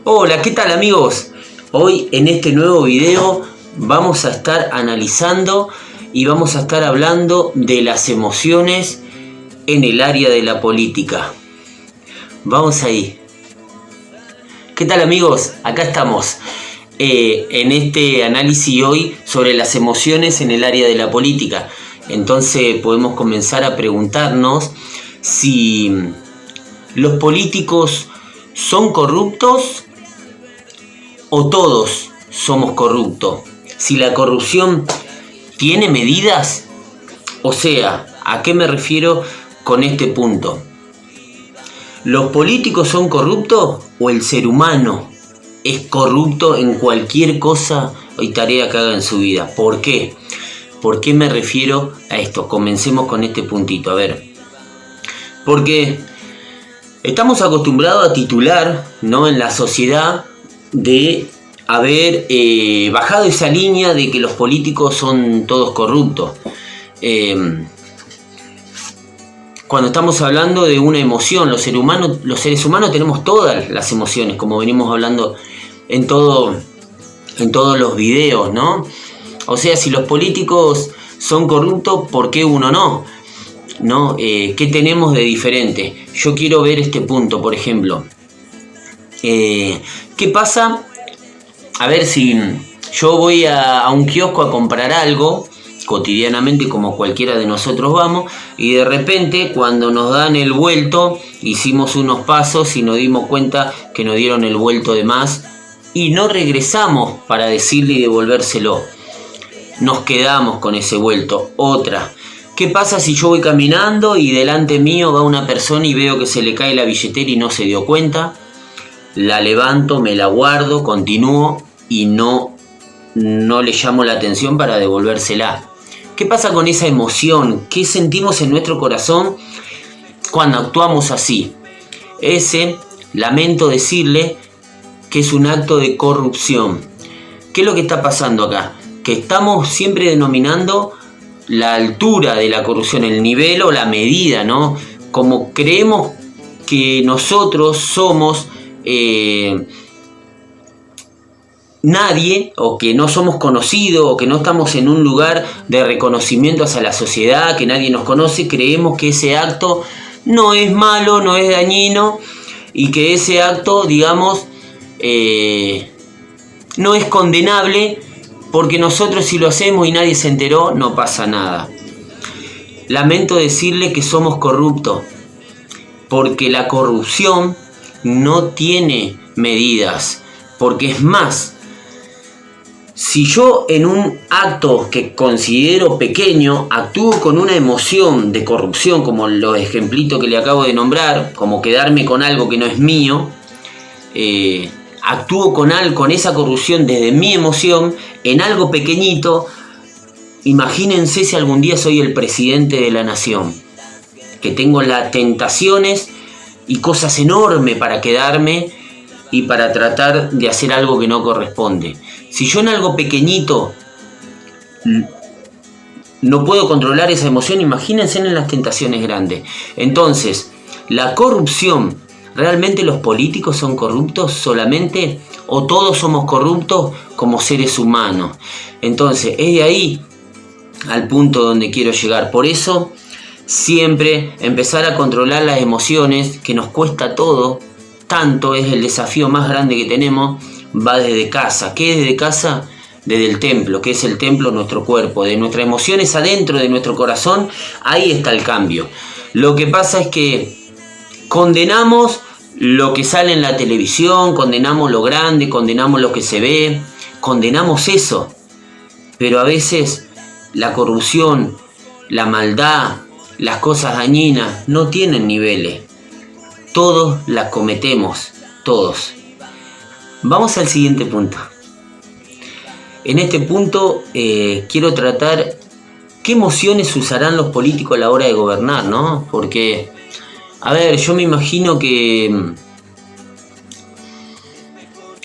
Hola, ¿qué tal amigos? Hoy en este nuevo video vamos a estar analizando y vamos a estar hablando de las emociones en el área de la política. Vamos ahí. ¿Qué tal amigos? Acá estamos en este análisis hoy sobre las emociones en el área de la política. Entonces podemos comenzar a preguntarnos si los políticos son corruptos o todos somos corruptos. Si la corrupción tiene medidas, o sea, ¿a qué me refiero con este punto? ¿Los políticos son corruptos o el ser humano es corrupto en cualquier cosa y tarea que haga en su vida? ¿Por qué? ¿Por qué me refiero a esto? Comencemos con este puntito. A ver, porque estamos acostumbrados a titular, ¿no?, en la sociedad de haber bajado esa línea de que los políticos son todos corruptos. Cuando estamos hablando de una emoción, los seres humanos tenemos todas las emociones, como venimos hablando en todos los videos, ¿no? O sea, si los políticos son corruptos, ¿por qué uno no? ¿No? ¿Qué tenemos de diferente? Yo quiero ver este punto, por ejemplo. ¿Qué pasa? A ver, si yo voy a un kiosco a comprar algo cotidianamente, como cualquiera de nosotros vamos, y de repente cuando nos dan el vuelto, hicimos unos pasos y nos dimos cuenta que nos dieron el vuelto de más y no regresamos para decirle y devolvérselo. Nos quedamos con ese vuelto. Otra. ¿Qué pasa si yo voy caminando y delante mío va una persona y veo que se le cae la billetera y no se dio cuenta? La levanto, me la guardo, continúo y no le llamo la atención para devolvérsela. ¿Qué pasa con esa emoción? ¿Qué sentimos en nuestro corazón cuando actuamos así? Lamento decirle que es un acto de corrupción. ¿Qué es lo que está pasando acá? Que estamos siempre denominando la altura de la corrupción, el nivel o la medida, ¿no? Como creemos que nosotros somos nadie, o que no somos conocidos, o que no estamos en un lugar de reconocimiento hacia la sociedad, que nadie nos conoce, creemos que ese acto no es malo, no es dañino, y que ese acto, digamos, no es condenable, porque nosotros si lo hacemos y nadie se enteró, no pasa nada. Lamento decirle que somos corruptos, porque la corrupción no tiene medidas, porque es más, si yo en un acto que considero pequeño actúo con una emoción de corrupción, como los ejemplitos que le acabo de nombrar, como quedarme con algo que no es mío, actúo con esa corrupción desde mi emoción en algo pequeñito. Imagínense si algún día soy el presidente de la nación, que tengo las tentaciones y cosas enormes para quedarme y para tratar de hacer algo que no corresponde. Si yo en algo pequeñito no puedo controlar esa emoción, imagínense en las tentaciones grandes. Entonces, la corrupción, ¿realmente los políticos son corruptos solamente? ¿O todos somos corruptos como seres humanos? Entonces, es de ahí al punto donde quiero llegar. Por eso, siempre empezar a controlar las emociones, que nos cuesta todo, tanto, es el desafío más grande que tenemos, va desde casa. ¿Qué es desde casa? Desde el templo. ¿Qué es el templo? Nuestro cuerpo. De nuestras emociones adentro de nuestro corazón, ahí está el cambio. Lo que pasa es que condenamos lo que sale en la televisión, condenamos lo grande, condenamos lo que se ve, condenamos eso. Pero a veces la corrupción, la maldad, las cosas dañinas no tienen niveles. Todos las cometemos, todos. Vamos al siguiente punto. En este punto quiero tratar qué emociones usarán los políticos a la hora de gobernar, ¿no? Porque, a ver, yo me imagino que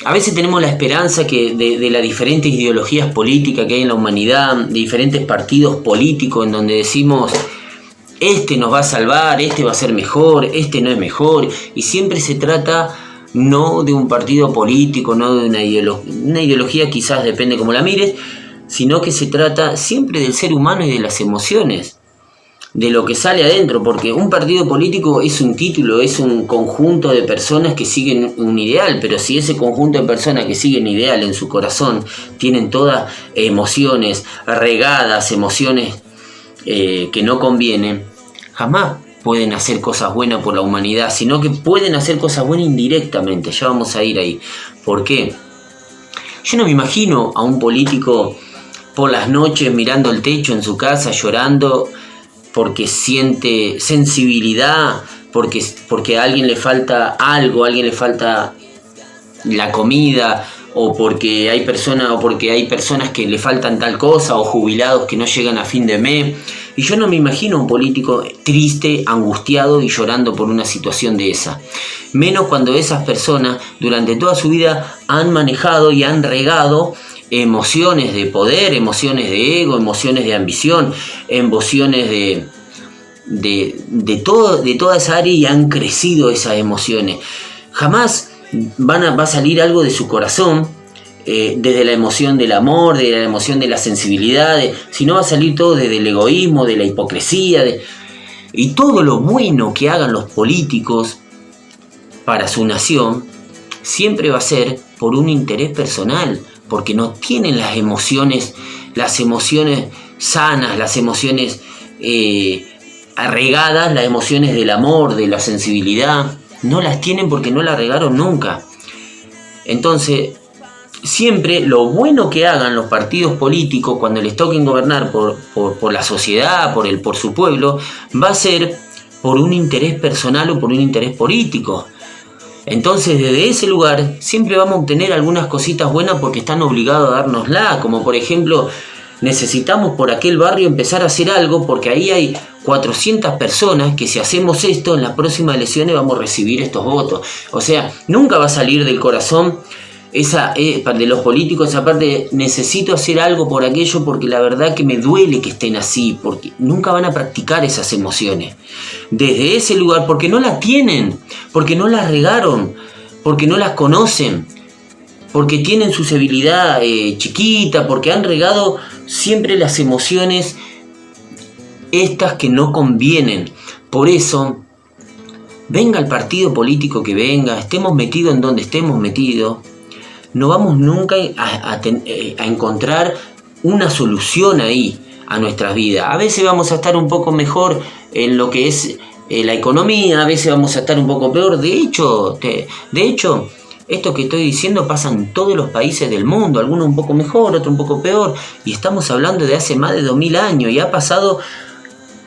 a veces tenemos la esperanza que de las diferentes ideologías políticas que hay en la humanidad, de diferentes partidos políticos en donde decimos este nos va a salvar, este va a ser mejor, este no es mejor, y siempre se trata no de un partido político, no de una ideología, quizás depende cómo la mires, sino que se trata siempre del ser humano y de las emociones, de lo que sale adentro, porque un partido político es un título, es un conjunto de personas que siguen un ideal, pero si ese conjunto de personas que siguen ideal en su corazón tienen todas emociones regadas, emociones que no convienen, jamás pueden hacer cosas buenas por la humanidad, sino que pueden hacer cosas buenas indirectamente. Ya vamos a ir ahí. ¿Por qué? Yo no me imagino a un político por las noches mirando el techo en su casa llorando porque siente sensibilidad, porque a alguien le falta algo, a alguien le falta la comida, o porque hay personas que le faltan tal cosa, o jubilados que no llegan a fin de mes. Y yo no me imagino a un político triste, angustiado y llorando por una situación de esa. Menos cuando esas personas durante toda su vida han manejado y han regado emociones de poder, emociones de ego, emociones de ambición, emociones de toda esa área, y han crecido esas emociones. Jamás va a salir algo de su corazón, desde la emoción del amor, de la emoción de la sensibilidad, sino va a salir todo desde el egoísmo, de la hipocresía, y todo lo bueno que hagan los políticos para su nación siempre va a ser por un interés personal, porque no tienen las emociones sanas, las emociones regadas, las emociones del amor, de la sensibilidad, no las tienen porque no las regaron nunca. Entonces, siempre lo bueno que hagan los partidos políticos cuando les toquen gobernar por la sociedad, por su pueblo, va a ser por un interés personal o por un interés político. Entonces, desde ese lugar siempre vamos a obtener algunas cositas buenas porque están obligados a dárnosla, como por ejemplo, necesitamos por aquel barrio empezar a hacer algo porque ahí hay 400 personas que si hacemos esto en las próximas elecciones vamos a recibir estos votos. O sea, nunca va a salir del corazón de los políticos esa parte de necesito hacer algo por aquello porque la verdad que me duele que estén así, porque nunca van a practicar esas emociones. Desde ese lugar, porque no las tienen, porque no las regaron, porque no las conocen, porque tienen su sensibilidad chiquita, porque han regado siempre las emociones estas que no convienen. Por eso, venga el partido político que venga, estemos metidos en donde estemos metidos, no vamos nunca a encontrar una solución ahí a nuestras vidas. A veces vamos a estar un poco mejor en lo que es la economía, a veces vamos a estar un poco peor. De hecho, esto que estoy diciendo pasa en todos los países del mundo, algunos un poco mejor, otros un poco peor, y estamos hablando de hace más de 2000 años, y ha pasado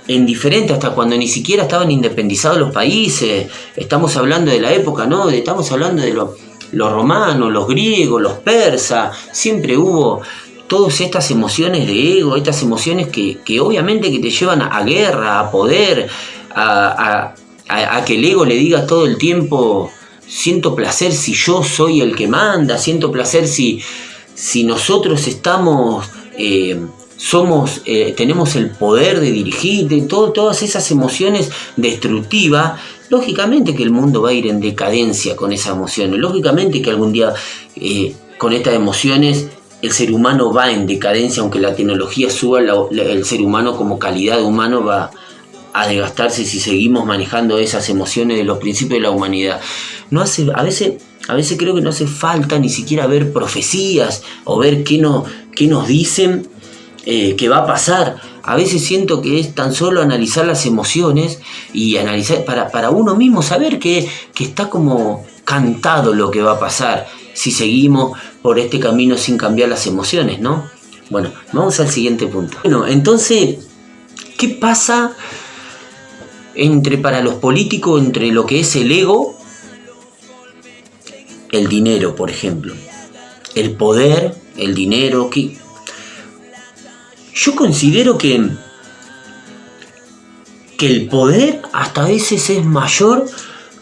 en diferente, hasta cuando ni siquiera estaban independizados los países. Estamos hablando de la época, ¿no? Estamos hablando de los romanos, los griegos, los persas. Siempre hubo todas estas emociones de ego, estas emociones que obviamente que te llevan a guerra, a poder, a que el ego le diga todo el tiempo: siento placer si yo soy el que manda, siento placer si nosotros estamos, tenemos el poder de dirigir, todas esas emociones destructivas. Lógicamente que el mundo va a ir en decadencia con esas emociones, lógicamente que algún día con estas emociones el ser humano va en decadencia, aunque la tecnología suba, el ser humano como calidad de humano va a desgastarse si seguimos manejando esas emociones de los principios de la humanidad. A veces creo que no hace falta ni siquiera ver profecías o ver qué nos dicen que va a pasar. A veces siento que es tan solo analizar las emociones y analizar para uno mismo saber que está como cantado lo que va a pasar si seguimos por este camino sin cambiar las emociones, ¿no? Bueno, vamos al siguiente punto. Bueno, entonces, ¿qué pasa para los políticos entre lo que es el ego, el dinero, por ejemplo? El poder, el dinero, yo considero que el poder hasta a veces es mayor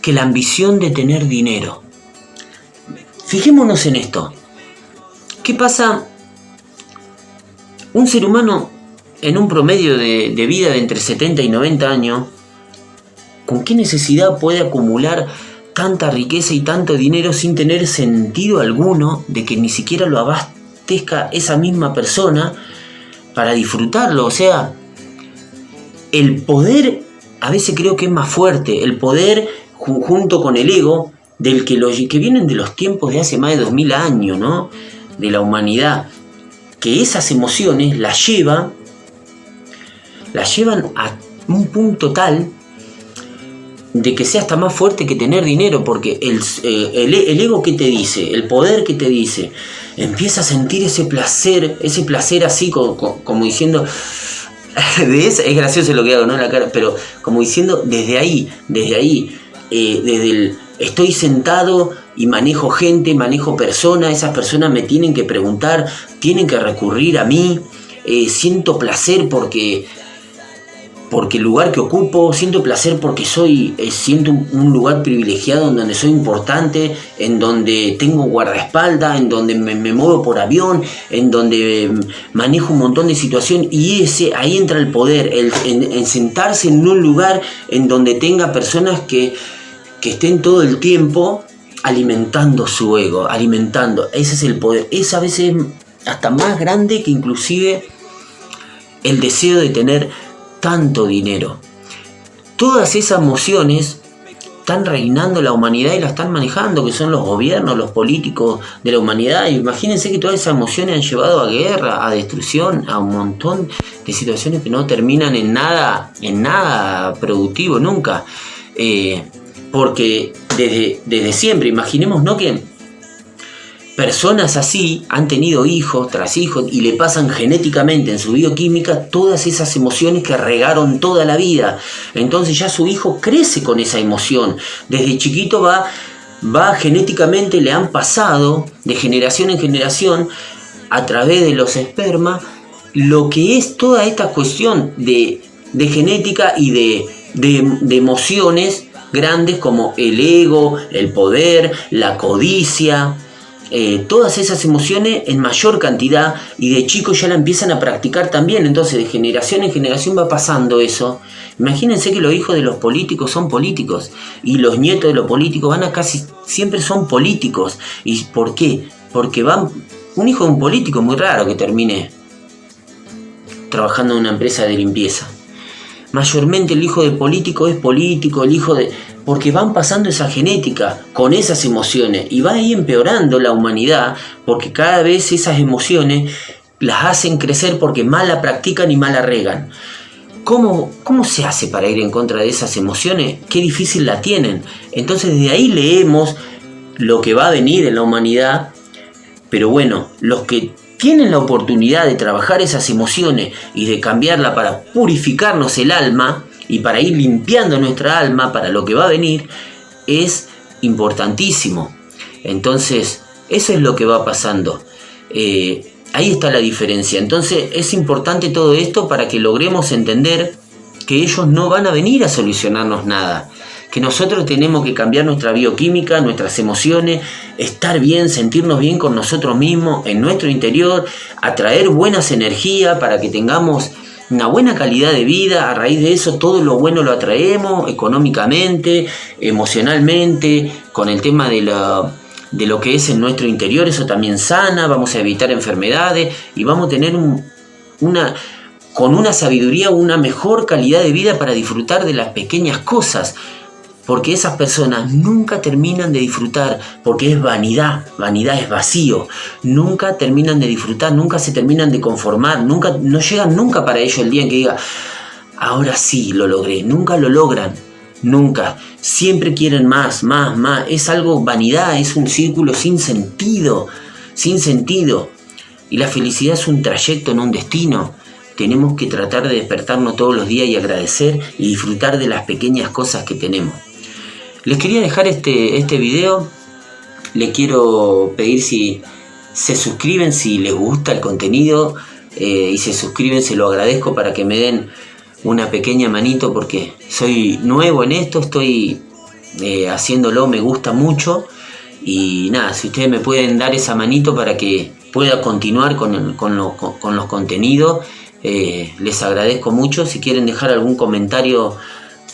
que la ambición de tener dinero. Fijémonos en esto. ¿Qué pasa? Un ser humano en un promedio de vida de entre 70 y 90 años, ¿con qué necesidad puede acumular tanta riqueza y tanto dinero sin tener sentido alguno de que ni siquiera lo abastezca esa misma persona para disfrutarlo. O sea, el poder a veces creo que es más fuerte, el poder junto con el ego, del que vienen de los tiempos de hace más de 2000 años, ¿no? De la humanidad, que esas emociones las llevan a un punto tal de que sea hasta más fuerte que tener dinero, porque el ego que te dice, el poder que te dice, empieza a sentir ese placer así como diciendo, es gracioso lo que hago, ¿no? La cara, pero como diciendo, desde ahí, desde el estoy sentado y manejo gente, manejo personas, esas personas me tienen que preguntar, tienen que recurrir a mí, siento placer porque el lugar que ocupo, siento placer porque siento un lugar privilegiado en donde soy importante, en donde tengo guardaespaldas, en donde me muevo por avión, en donde manejo un montón de situaciones, y ahí entra el poder, en sentarse en un lugar en donde tenga personas que estén todo el tiempo alimentando su ego, ese es el poder. Es a veces hasta más grande que inclusive el deseo de tener tanto dinero. Todas esas emociones están reinando la humanidad y la están manejando, que son los gobiernos, los políticos de la humanidad. Imagínense que todas esas emociones han llevado a guerra, a destrucción, a un montón de situaciones que no terminan en nada productivo nunca. Porque desde siempre, imaginemos, ¿no?, que personas así han tenido hijos tras hijos y le pasan genéticamente en su bioquímica todas esas emociones que regaron toda la vida. Entonces ya su hijo crece con esa emoción. Desde chiquito va genéticamente, le han pasado de generación en generación a través de los espermas lo que es toda esta cuestión de genética y de emociones grandes como el ego, el poder, la codicia. Todas esas emociones en mayor cantidad, y de chicos ya la empiezan a practicar también. Entonces de generación en generación va pasando eso. Imagínense que los hijos de los políticos son políticos y los nietos de los políticos casi siempre son políticos. ¿Y por qué? Porque un hijo de un político es muy raro que termine trabajando en una empresa de limpieza. Mayormente el hijo de político es político, porque van pasando esa genética con esas emociones y va ahí empeorando la humanidad, porque cada vez esas emociones las hacen crecer porque mal la practican y mal la regan. ¿Cómo se hace para ir en contra de esas emociones? Qué difícil la tienen. Entonces desde ahí leemos lo que va a venir en la humanidad, pero bueno, los que tienen la oportunidad de trabajar esas emociones y de cambiarla para purificarnos el alma y para ir limpiando nuestra alma para lo que va a venir, es importantísimo. Entonces, eso es lo que va pasando. Ahí está la diferencia. Entonces, es importante todo esto para que logremos entender que ellos no van a venir a solucionarnos nada. Que nosotros tenemos que cambiar nuestra bioquímica, nuestras emociones, estar bien, sentirnos bien con nosotros mismos, en nuestro interior, atraer buenas energías para que tengamos una buena calidad de vida. A raíz de eso todo lo bueno lo atraemos económicamente, emocionalmente, con el tema de lo que es en nuestro interior. Eso también sana, vamos a evitar enfermedades y vamos a tener con una sabiduría, una mejor calidad de vida para disfrutar de las pequeñas cosas. Porque esas personas nunca terminan de disfrutar, porque es vanidad es vacío. Nunca terminan de disfrutar, nunca se terminan de conformar, no llegan nunca para ellos el día en que diga, ahora sí lo logré. Nunca lo logran, nunca. Siempre quieren más. Es algo vanidad, es un círculo sin sentido. Y la felicidad es un trayecto, no un destino. Tenemos que tratar de despertarnos todos los días y agradecer y disfrutar de las pequeñas cosas que tenemos. Les quería dejar este video. Les quiero pedir si se suscriben, si les gusta el contenido, y se suscriben, se lo agradezco, para que me den una pequeña manito, porque soy nuevo en esto, estoy haciéndolo, me gusta mucho. Y nada, si ustedes me pueden dar esa manito para que pueda continuar con los contenidos, les agradezco mucho. Si quieren dejar algún comentario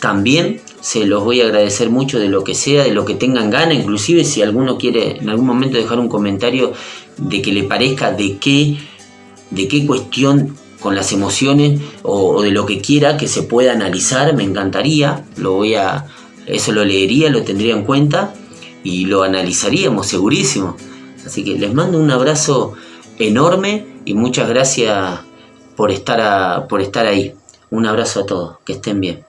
también se los voy a agradecer mucho de lo que sea, de lo que tengan ganas. Inclusive si alguno quiere en algún momento dejar un comentario de que le parezca de qué cuestión con las emociones o de lo que quiera que se pueda analizar, me encantaría. Eso lo leería, lo tendría en cuenta y lo analizaríamos segurísimo. Así que les mando un abrazo enorme y muchas gracias por estar ahí. Un abrazo a todos, que estén bien.